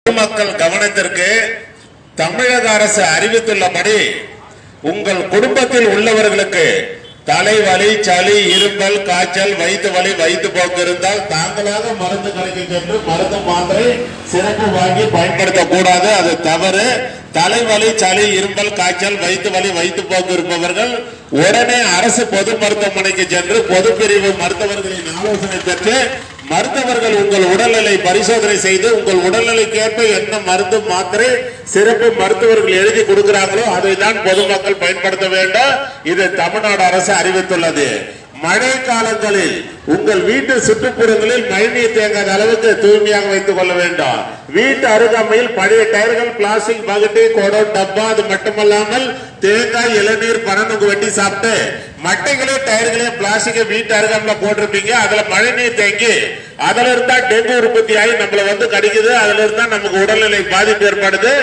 பொதுமக்கள் கவனத்திற்கு தமிழக அரசு அறிவித்துள்ளபடி உங்கள் குடும்பத்தில் உள்ளவர்களுக்கு தலைவலி, சளி, இருமல், காய்ச்சல், வயிற்று வலி, வயிற்று போக்கு இருந்தால் தாங்களாக மருந்து கடைக்கு சென்று மருந்து மாத்திரை சிறப்பு வாங்கி பயன்படுத்தக்கூடாது. அது தவறு. தலைவலி, சளி, இருமல், காய்ச்சல், வயிற்று வலி, வயிற்று போக்கு இருப்பவர்கள் உடனே அரசு பொது மருத்துவமனைக்கு சென்று பொது பிரிவு மருத்துவர்களின் ஆலோசனை பெற்று மருத்துவர்கள் உங்கள் உடல்நிலை பரிசோதனை செய்து உங்கள் உடல்நிலைக்கு ஏற்ப என்ன மருந்து மாத்திரை சிறப்பு மருத்துவர்கள் எழுதி கொடுக்கிறாங்களோ அதை தான் பொதுமக்கள் பயன்படுத்த வேண்டும். இது தமிழ்நாடு அரசு அறிவித்துள்ளது. மழை காலங்களில் உங்கள் வீட்டு சுற்றுப்புறங்களில் மழைநீர் தேங்காத அளவுக்கு தூய்மையாக வைத்துக் கொள்ள வேண்டும். வீட்டு அருகாமையில் பழைய டயர்கள், பிளாஸ்டிக் பக்கெட்டு, குடம், டப்பா, அது மட்டுமல்லாமல் தேங்காய், இளநீர், பனனுக்கு வெட்டி சாப்பிட்டு மட்டைகளே, டயர்களே, பிளாஸ்டிக் வீட்டு அருகாமையில் போட்டிருப்பீங்க. அதுல மழைநீர் தேங்கி அதுல இருந்தா டெங்கு உற்பத்தி ஆகி நம்மள கடிக்குது. அதுல இருந்தா நமக்கு உடல்நிலை பாதிப்பு ஏற்படுது.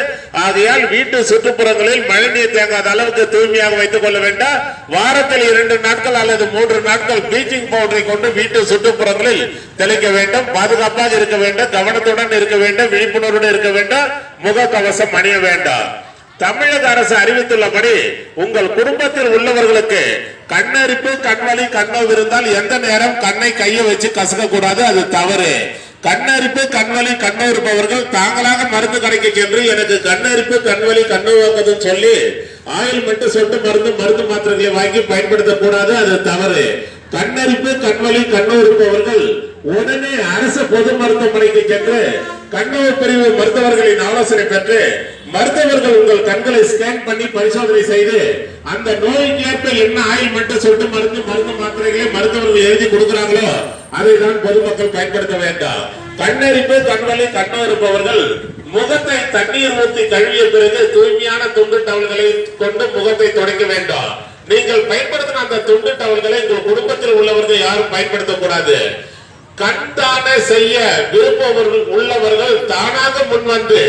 ஆகையால் வீட்டு சுற்றுப்புறங்களில் மழைநீர் தேங்காத அளவுக்கு தூய்மையாக வைத்துக் கொள்ள வேண்டும். வாரத்தில் 2 நாட்கள் அல்லது 3 நாட்கள் ப்ளீச்சிங் பவுடரை கொண்டு வீட்டு சுற்றுப்புறங்களில் தெளிக்க வேண்டும். பாதுகாப்பாக இருக்க வேண்டும், கவனத்துடன் இருக்க வேண்டும், விழிப்புணர்வுடன் இருக்க வேண்டும், முகக்கவசம் அணிய வேண்டும். தமிழக அரசு அறிவித்துள்ளபடி உங்கள் குடும்பத்தில் உள்ளவர்களுக்கு கண்ணரிப்பு, கண்வலி, கண்ணோவு இருந்தால் எந்த நேரம் கண்ணை கையை வச்சு கசக்க கூடாது. அது தவறு. கண்ணரிப்பு, கண்வலி, கண்ணோவு இருப்பவர்கள் தாங்களாக மருந்து கடைக்கு சென்று எனக்கு கண்ணரிப்பு, கண்வலி, கண்ணோவு சொல்லி ஆயில்மெண்ட் சொட்டு மருந்து மாத்திரைகளை வாங்கி பயன்படுத்தக்கூடாது. அது தவறு. கண்ணரிப்பு, கண்வலி, கண்ணோவு இருப்பவர்கள் உடனே அரசு பொது மருத்துவமனைக்கு சென்று கண்ணோவு பிரிவு மருத்துவர்களின் ஆலோசனை பெற்று மருத்துவர்கள் உங்கள் கண்களை ஸ்கேன் பண்ணி பரிசோதனை செய்து அந்த நோய்க்கு ஏற்ப என்ன ஆயில்மெண்ட் சொட்டு மருந்து மாத்திரைகளை மருத்துவர்கள் எழுதி கொடுக்கிறாங்களோ அதை தான் பொதுமக்கள் பயன்படுத்த வேண்டாம். கண்ணரிப்பு, கண்வலி, கண்ணோவு இருப்பவர்கள் முகத்தை தண்ணீர் ஊற்றி கழுவிய பிறகு தூய்மையான துண்டு டவல்களை கொண்டு முகத்தை துடைக்க வேண்டும். நீங்கள் பயன்படுத்தின அந்த துண்டு டவல்களை உங்கள் குடும்பத்தில் உள்ளவர்கள் யாரும் பயன்படுத்தக்கூடாது. கண்தானே செய்ய விருப்பவர்கள் உள்ளவர்கள் தானாக முன்வந்து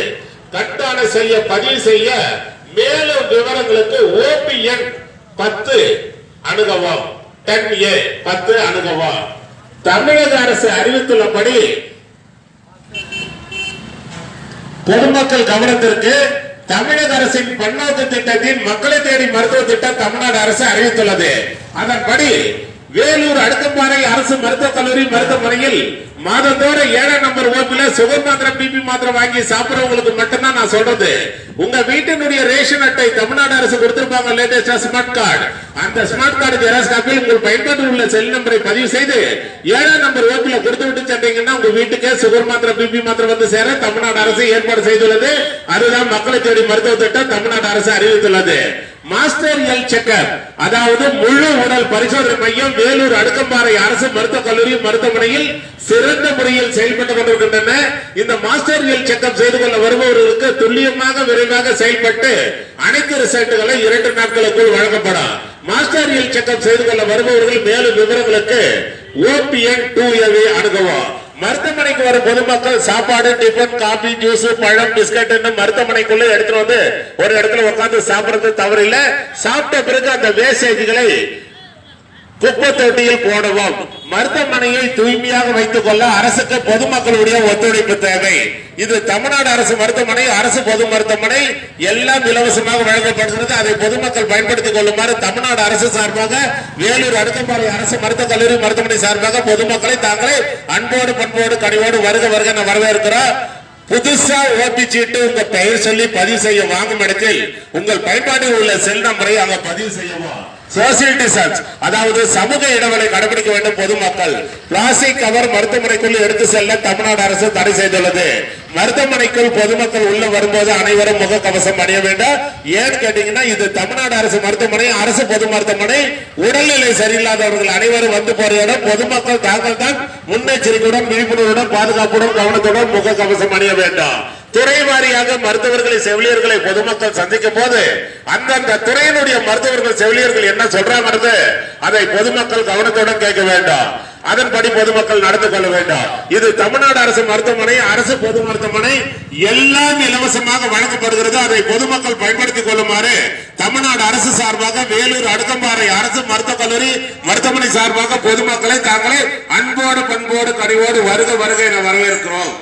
கண்தானே செய்ய பதிவு செய்ய மேலும் விவரங்களுக்கு OPN 10 அணுகவும் 10A 10 அணுகவும். தமிழக அரசு அறிவித்துள்ளபடி பொதுமக்கள் கவனத்திற்கு தமிழக அரசின் பன்னோக்கு திட்டத்தின் மக்களை தேடி மருத்துவ திட்டம் தமிழ்நாடு அரசு அறிவித்துள்ளது. அதன்படி வேலூர் அடுக்கம்பாறை அரசு மருத்துவக் கல்லூரி மருத்துவமனையில் மாதந்தோறும் 7 நம்பர் ஓபில சுகர் மாத்திரை, பிபி மாத்திரை வாங்கி சாப்பிடுறவங்களுக்கு மட்டும்தான் நான் சொல்றது. உங்க வீட்டினுடைய ரேஷன் அட்டை தமிழ்நாடு அரசு கொடுத்திருப்பாங்க, லேட்டஸ்டா ஸ்மார்ட் கார்டு. அந்த ஸ்மார்ட் கார்டு ஜெராக்ஸ் காப்பியில் உங்கள் பயன்பாட்டில் உள்ள செல் நம்பரை பதிவு செய்து 7 நம்பர் ஓபில கொடுத்து விட்டு சென்றீங்கன்னா உங்க வீட்டுக்கே சுகர் மாத்திரை, பிபி மாத்திரை வந்து சேர தமிழ்நாடு அரசு ஏற்பாடு செய்துள்ளது. அதுதான் மக்களை தேடி மருத்துவ திட்டம் தமிழ்நாடு அரசு அறிவித்துள்ளது. மாஸ்டர் ஹெல்த் செக்அப், அதாவது முழு உடல் பரிசோதனை மையம் வேலூர் அடுக்கம்பாறை அரசு மருத்துவக் கல்லூரி மருத்துவமனையில் சிறந்த முறையில் செயல்பட்டுக் கொண்டிருக்கின்றன. இந்த மாஸ்டர் ஹெல்த் செக்அப் செய்து கொள்ள வருபவர்களுக்கு துல்லியமாக, விரைவாக செயல்பட்டு அனைத்து ரிசல்ட்டுகளை 2 நாட்களுக்குள் வழங்கப்படும். மாஸ்டர் ஹெல்த் செக்அப் செய்து கொள்ள வருபவர்கள் மேலும் விவரங்களுக்கு OPN 2A அணுகவும். மருத்துவமனைக்கு வரும் பொதுமக்கள் சாப்பாடு, டிபன், காபி, ஜூஸ், பழம், பிஸ்கட் மருத்துவமனைக்குள்ள எடுத்துட்டு வந்து ஒரு இடத்துல உட்கார்ந்து சாப்பிடுறது தவறில்லை. சாப்பிட்ட பிறகு அந்த வேஸ்டேஜ்களை குப்பை தொட்டியில் போடவும். மருத்துவமனையை தூய்மையாக வைத்துக் கொள்ள அரசுக்கு பொதுமக்களுடைய ஒத்துழைப்பு தேவை. இது தமிழ்நாடு அரசு மருத்துவமனை, அரசு பொது மருத்துவமனை எல்லாம் இலவசமாக வழங்கப்படுகிறது. அதை பொதுமக்கள் பயன்படுத்திக் கொள்ளுமாறு தமிழ்நாடு அரசு சார்பாக வேலூர் அடுக்கம்பாறை அரசு மருத்துவக் கல்லூரி மருத்துவமனை சார்பாக பொதுமக்களை தாங்களே அன்போடு, பண்போடு, கனிவோடு வருக வருக வரவேற்கிறோம். புதுசா ஓபி சீட்டு உங்க பெயர் சொல்லி பதிவு செய்ய வாங்கும் இடத்தில் உங்கள் பயன்பாட்டில் உள்ள செல் நம்பரை அங்க பதிவு செய்யவும். சோசியல் டிஸ்டன்ஸ், அதாவது சமூக இடைவெளி கடைபிடிக்க வேண்டும். பொதுமக்கள் பிளாஸ்டிக் கவர் மருத்துவமனைக்குள் எடுத்து செல்ல தமிழ்நாடு அரசு தடை செய்துள்ளது. மருத்துவமனைக்குள் பொதுமக்கள் உள்ள வரும்போது அனைவரும் முகக்கவசம் அணிய வேண்டும். ஏன்னு கேட்டீங்கன்னா இது தமிழ்நாடு அரசு மருத்துவமனை, அரசு பொது மருத்துவமனை. உடல்நிலை சரியில்லாதவர்கள் அனைவரும் வந்து போற இடம். பொதுமக்கள் தாங்கள் தான் முன்னெச்சரிக்கையுடன், விழிப்புணர்வுடன், பாதுகாப்புடன், கவனத்துடன் முகக்கவசம் அணிய வேண்டும். துறை வாரியாக மருத்துவர்களை, செவிலியர்களை பொதுமக்கள் சந்திக்கும் போது அந்தந்த துறையினுடைய மருத்துவர்கள், செவிலியர்கள் என்ன சொல்றாங்க அதை பொதுமக்கள் கவனத்துடன் கேட்க வேண்டும். அதன்படி பொதுமக்கள் நடந்து கொள்ள வேண்டும். இது தமிழ்நாடு அரசு மருத்துவமனை, அரசு பொது மருத்துவமனை எல்லாம் இலவசமாக வழங்கப்படுகிறது. அதை பொதுமக்கள் பயன்படுத்திக் கொள்ளுமாறு தமிழ்நாடு அரசு சார்பாக வேலூர் அடுக்கம்பாறை அரசு மருத்துவக் கல்லூரி மருத்துவமனை சார்பாக பொதுமக்களை தாங்களே அன்போடு, பண்போடு, கனிவோடு வருக வருக என வரவேற்கிறோம்.